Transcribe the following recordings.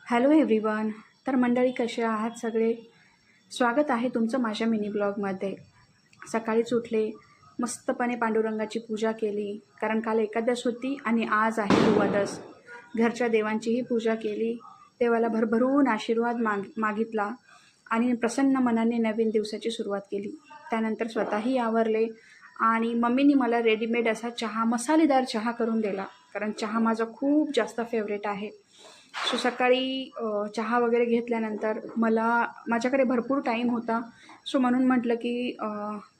Hello everyone. तर मंडळी कसे आहात सगळे. स्वागत आहे तुमचं माझ्या मिनी ब्लॉगमध्ये. सकाळीच उठले, मस्तपणे पांडुरंगाची पूजा केली, कारण काल एकादश होती आणि आज आहे द्वादश. घरच्या देवांचीही पूजा केली, देवाला भरभरून आशीर्वाद मागितला आणि प्रसन्न मनाने नवीन दिवसाची सुरुवात केली. त्यानंतर स्वतःही आवरले आणि मम्मीनी मला रेडीमेड असा चहा, मसालेदार चहा करून दिला, कारण चहा माझा खूप जास्त फेवरेट आहे. सो सकाळी चहा वगैरे घेतल्यानंतर माझ्याकडे भरपूर टाईम होता. सो म्हणून म्हटलं की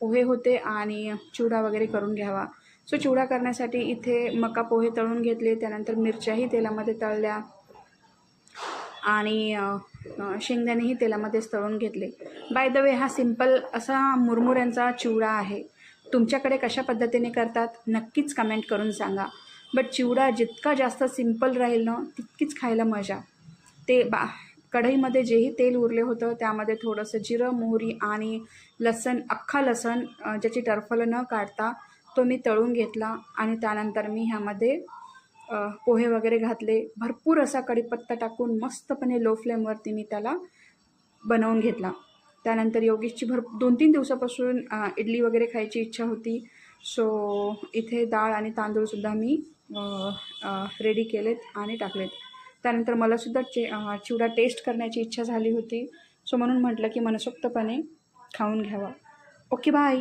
पोहे होते आणि चिवडा वगैरे करून घ्यावा. सो चिवडा करण्यासाठी इथे मका पोहे तळून घेतले, त्यानंतर मिरच्याही तेलामध्ये तळल्या आणि शेंगदाणेही तेलामध्येच तळून घेतले. बाय द वे, हा सिंपल असा मुरमुऱ्यांचा चिवडा आहे. तुमच्याकडे कशा पद्धतीने करतात नक्कीच कमेंट करून सांगा. बट चिवडा जितका जास्त सिंपल राहील ना, तितकीच खायला मजा. कढईमध्ये जेही तेल उरले होतं त्यामध्ये थोडंसं जिरं, मोहरी आणि लसण, अख्खा लसण ज्याची टरफलं न काढता तो मी तळून घेतला आणि त्यानंतर मी ह्यामध्ये पोहे वगैरे घातले. भरपूर असा कढीपत्ता टाकून मस्तपणे लो फ्लेमवरती मी त्याला बनवून घेतला. त्यानंतर योगेशची 2-3 दिवसापासून इडली वगैरे खायची इच्छा होती. सो इथे डाळ आणि तांदूळसुद्धा मी रेडी केलेत आणि टाकलेत. त्यानंतर मलासुद्धा चिवडा टेस्ट करण्याची इच्छा झाली होती. सो म्हणून म्हटलं की मनसोक्तपणे खाऊन घ्यावा. Okay, bye.